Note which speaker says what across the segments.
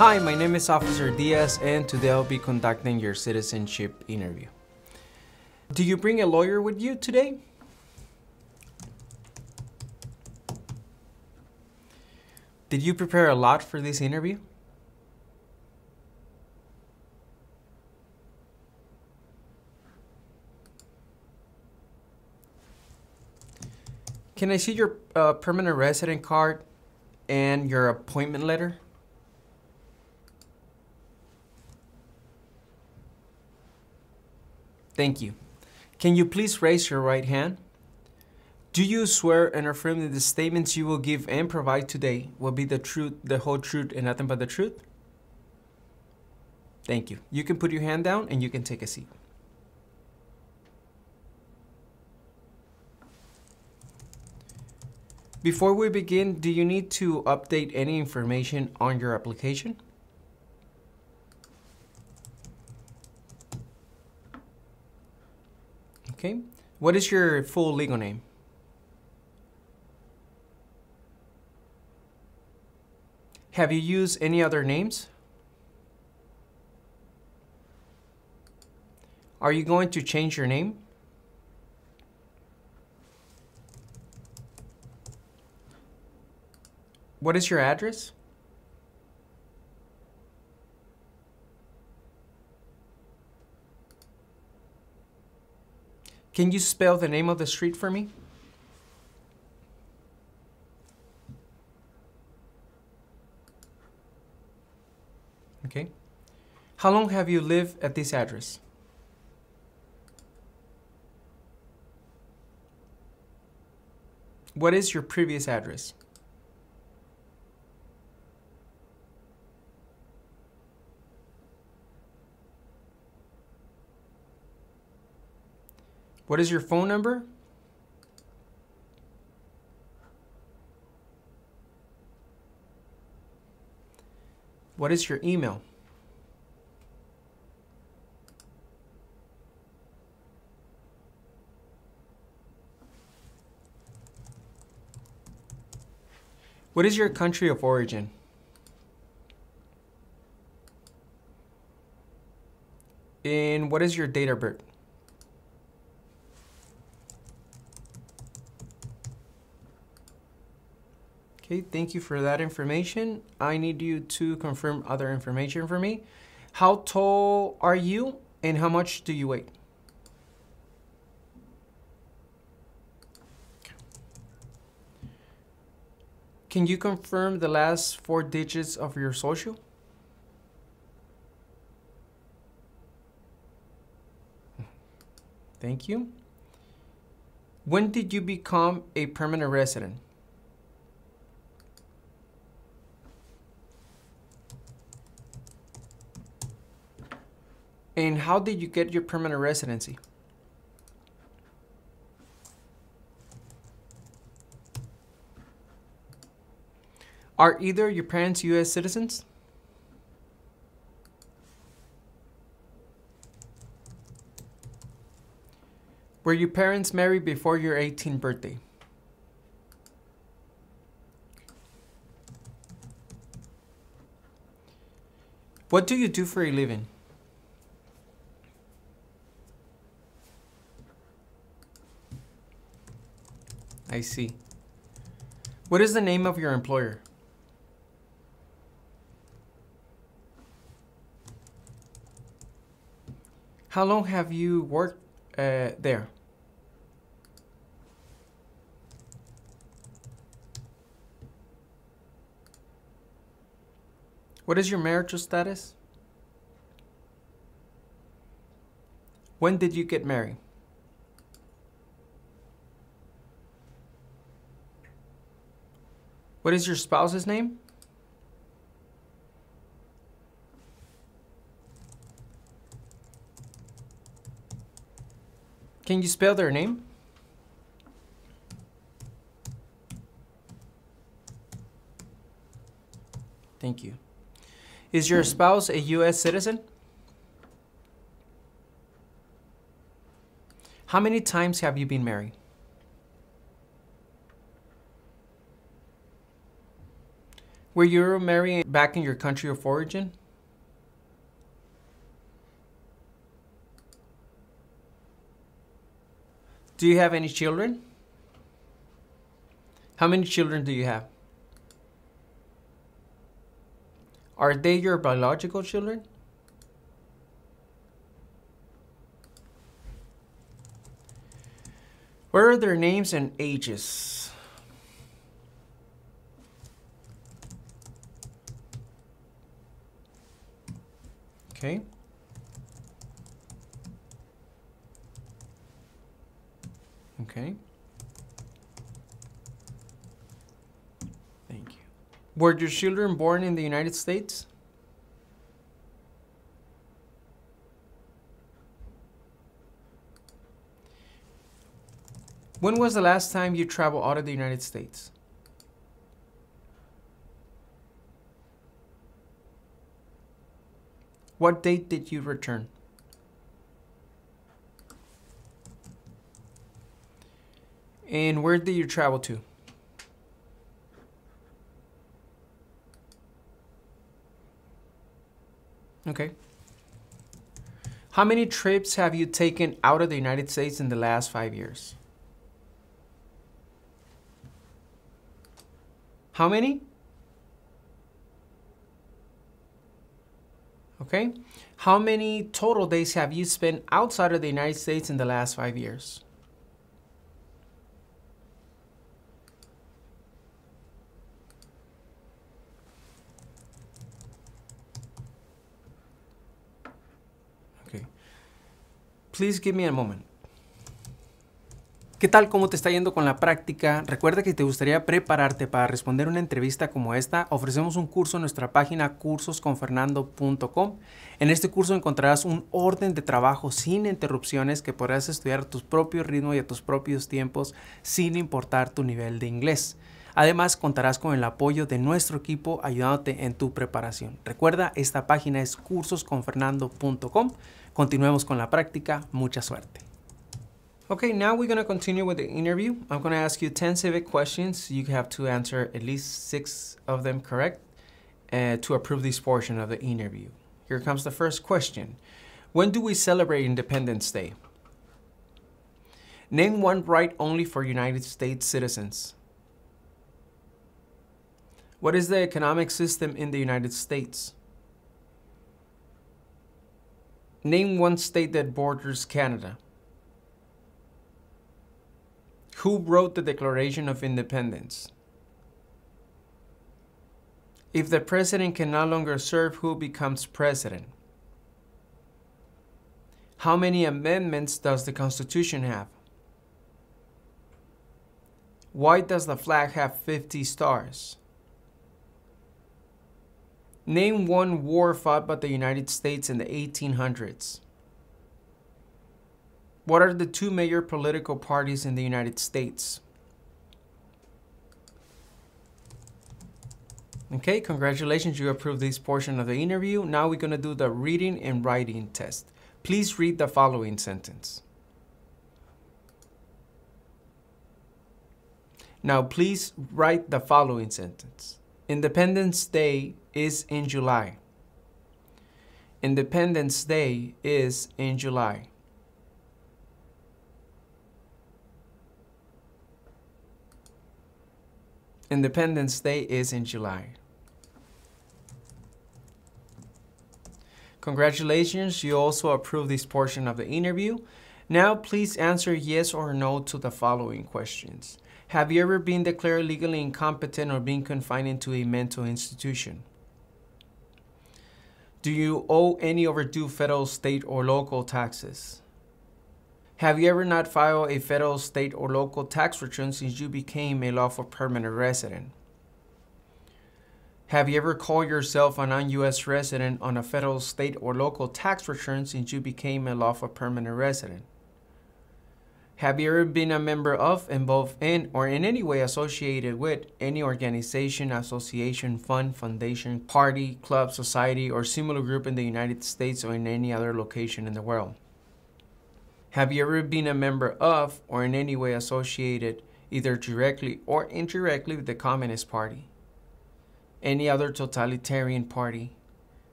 Speaker 1: Hi, my name is Officer Diaz, and today I'll be conducting your citizenship interview. Do you bring a lawyer with you today? Did you prepare a lot for this interview? Can I see your permanent resident card and your appointment letter? Thank you. Can you please raise your right hand? Do you swear and affirm that the statements you will give and provide today will be the truth, the whole truth, and nothing but the truth? Thank you. You can put your hand down and you can take a seat. Before we begin, do you need to update any information on your application? Okay. What is your full legal name? Have you used any other names? Are you going to change your name? What is your address? Can you spell the name of the street for me? Okay. How long have you lived at this address? What is your previous address? What is your phone number? What is your email? What is your country of origin? And what is your date of birth? Okay, thank you for that information. I need you to confirm other information for me. How tall are you and how much do you weigh? Can you confirm the last 4 digits of your social? Thank you. When did you become a permanent resident? And how did you get your permanent residency? Are either your parents U.S. citizens? Were your parents married before your 18th birthday? What do you do for a living? I see. What is the name of your employer? How long have you worked there? What is your marital status? When did you get married? What is your spouse's name? Can you spell their name? Thank you. Is your spouse a U.S. citizen? How many times have you been married? Were you married back in your country of origin? Do you have any children? How many children do you have? Are they your biological children? What are their names and ages? Okay. Okay. Thank you. Were your children born in the United States? When was the last time you traveled out of the United States? What date did you return? And where did you travel to? Okay. How many trips have you taken out of the United States in the last 5 years? How many? Okay. How many total days have you spent outside of the United States in the last 5 years? Okay. Please give me a moment. ¿Qué tal? ¿Cómo te está yendo con la práctica? Recuerda que si te gustaría prepararte para responder una entrevista como esta, ofrecemos un curso en nuestra página cursosconfernando.com. En este curso encontrarás un orden de trabajo sin interrupciones que podrás estudiar a tu propio ritmo y a tus propios tiempos sin importar tu nivel de inglés. Además, contarás con el apoyo de nuestro equipo ayudándote en tu preparación. Recuerda, esta página es cursosconfernando.com. Continuemos con la práctica. Mucha suerte. Okay, now we're going to continue with the interview. I'm going to ask you 10 civic questions. You have to answer at least 6 of them correct to approve this portion of the interview. Here comes the first question. When do we celebrate Independence Day? Name one right only for United States citizens. What is the economic system in the United States? Name one state that borders Canada. Who wrote the Declaration of Independence? If the president can no longer serve, who becomes president? How many amendments does the Constitution have? Why does the flag have 50 stars? Name one war fought by the United States in the 1800s. What are the 2 major political parties in the United States? Okay, congratulations, you approved this portion of the interview. Now we're going to do the reading and writing test. Please read the following sentence. Now please write the following sentence. Independence Day is in July. Independence Day is in July. Independence Day is in July. Congratulations, you also approved this portion of the interview. Now please answer yes or no to the following questions. Have you ever been declared legally incompetent or been confined into a mental institution? Do you owe any overdue federal, state, or local taxes? Have you ever not filed a federal, state, or local tax return since you became a lawful permanent resident? Have you ever called yourself a non-U.S. resident on a federal, state, or local tax return since you became a lawful permanent resident? Have you ever been a member of, involved in, or in any way associated with any organization, association, fund, foundation, party, club, society, or similar group in the United States or in any other location in the world? Have you ever been a member of, or in any way associated, either directly or indirectly, with the Communist Party? any other totalitarian party,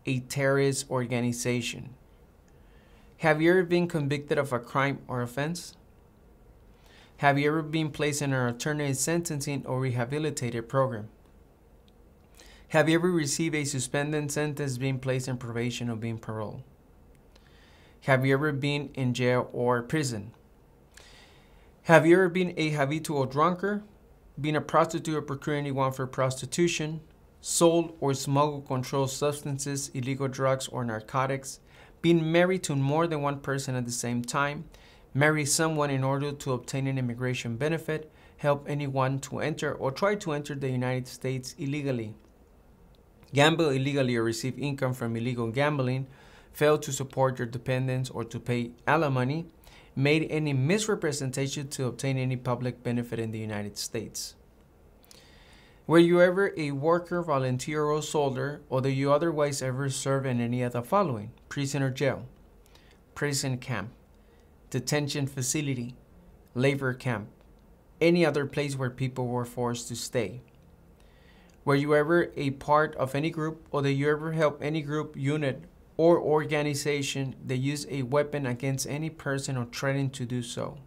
Speaker 1: a terrorist organization. Have you ever been convicted of a crime or offense? Have you ever been placed in an alternative sentencing or rehabilitative program? Have you ever received a suspended sentence, being placed in probation, or being paroled? Have you ever been in jail or prison? Have you ever been a habitual drunkard, been a prostitute or procured anyone for prostitution, sold or smuggled controlled substances, illegal drugs, or narcotics, been married to more than one person at the same time, marry someone in order to obtain an immigration benefit, help anyone to enter or try to enter the United States illegally, gamble illegally or receive income from illegal gambling, fail to support your dependents or to pay alimony, made any misrepresentation to obtain any public benefit in the United States. Were you ever a worker, volunteer, or soldier, or do you otherwise ever serve in any of the following: prison or jail, prison camp, detention facility, labor camp, any other place where people were forced to stay? Were you ever a part of any group, or did you ever help any group, unit, or organization that use a weapon against any person or threaten to do so?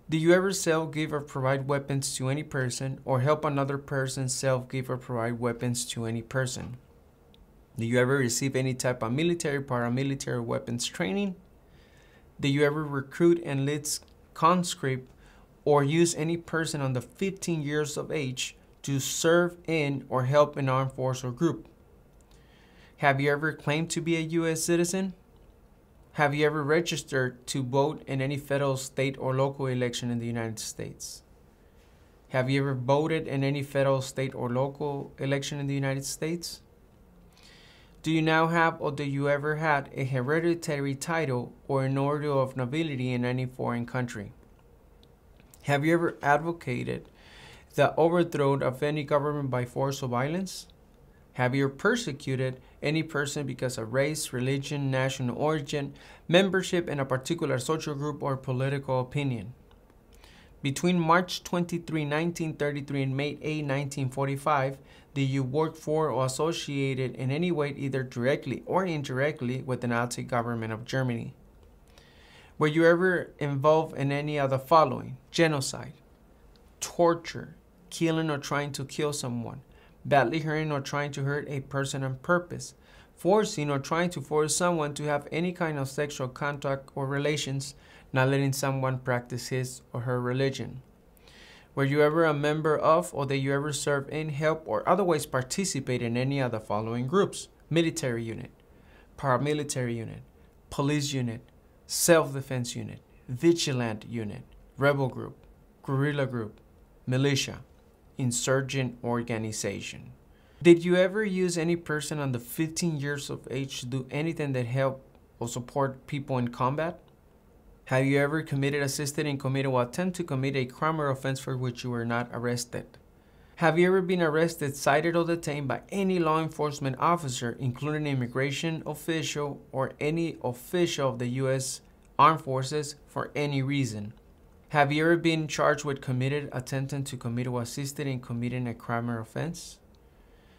Speaker 1: Do you ever sell, give, or provide weapons to any person, or help another person sell, give, or provide weapons to any person? Do you ever receive any type of military, paramilitary, weapons training? Do you ever recruit, enlist, conscript, or use any person under 15 years of age to serve in or help an armed force or group? Have you ever claimed to be a U.S. citizen? Have you ever registered to vote in any federal, state, or local election in the United States? Have you ever voted in any federal, state, or local election in the United States? Do you now have, or do you ever had, a hereditary title or an order of nobility in any foreign country? Have you ever advocated the overthrow of any government by force or violence? Have you persecuted any person because of race, religion, national origin, membership in a particular social group, or political opinion? Between March 23, 1933 and May 8, 1945, did you work for or associated in any way, either directly or indirectly, with the Nazi government of Germany? Were you ever involved in any of the following: genocide, torture, killing or trying to kill someone, badly hurting or trying to hurt a person on purpose, forcing or trying to force someone to have any kind of sexual contact or relations, not letting someone practice his or her religion? Were you ever a member of, or did you ever serve in, help, or otherwise participate in any of the following groups: military unit, paramilitary unit, police unit, self-defense unit, vigilant unit, rebel group, guerrilla group, militia, insurgent organization? Did you ever use any person under 15 years of age to do anything that help or support people in combat? Have you ever committed, assisted in, committed, or attempt to commit a crime or offense for which you were not arrested? Have you ever been arrested, cited, or detained by any law enforcement officer, including an immigration official or any official of the U.S. Armed Forces, for any reason? Have you ever been charged with committed, attempting to commit, or assisted in committing a crime or offense?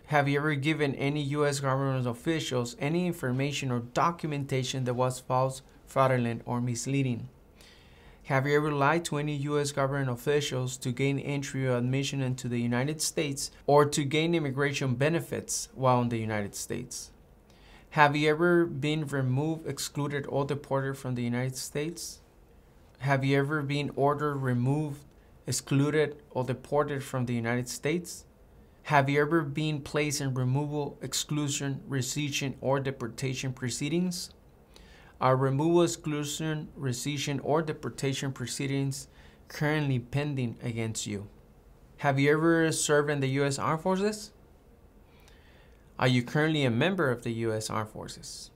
Speaker 1: Have you ever given any U.S. government officials any information or documentation that was false, fraudulent, or misleading? Have you ever lied to any U.S. government officials to gain entry or admission into the United States, or to gain immigration benefits while in the United States? Have you ever been removed, excluded, or deported from the United States? Have you ever been ordered, removed, excluded, or deported from the United States? Have you ever been placed in removal, exclusion, rescission, or deportation proceedings? Are removal, exclusion, rescission, or deportation proceedings currently pending against you? Have you ever served in the U.S. Armed Forces? Are you currently a member of the U.S. Armed Forces?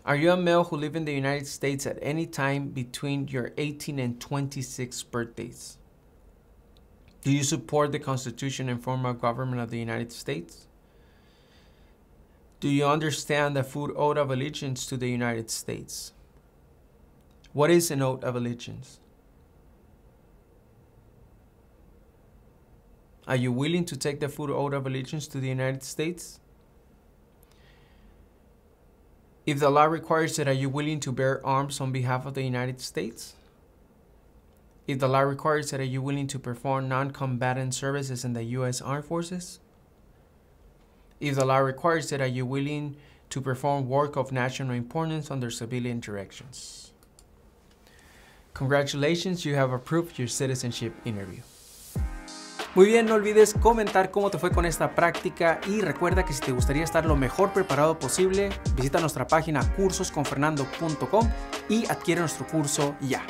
Speaker 1: Are you a male who lived in the United States at any time between your 18 and 26 birthdays? Do you support the Constitution and form of government of the United States? Do you understand the full oath of allegiance to the United States? What is an oath of allegiance? Are you willing to take the full oath of allegiance to the United States? If the law requires it, are you willing to bear arms on behalf of the United States? If the law requires it, are you willing to perform non-combatant services in the U.S. Armed Forces? If the law requires it, are you willing to perform work of national importance under civilian directions? Congratulations, you have approved your citizenship interview. Muy bien, no olvides comentar cómo te fue con esta práctica y recuerda que si te gustaría estar lo mejor preparado posible, visita nuestra página cursosconfernando.com y adquiere nuestro curso ya.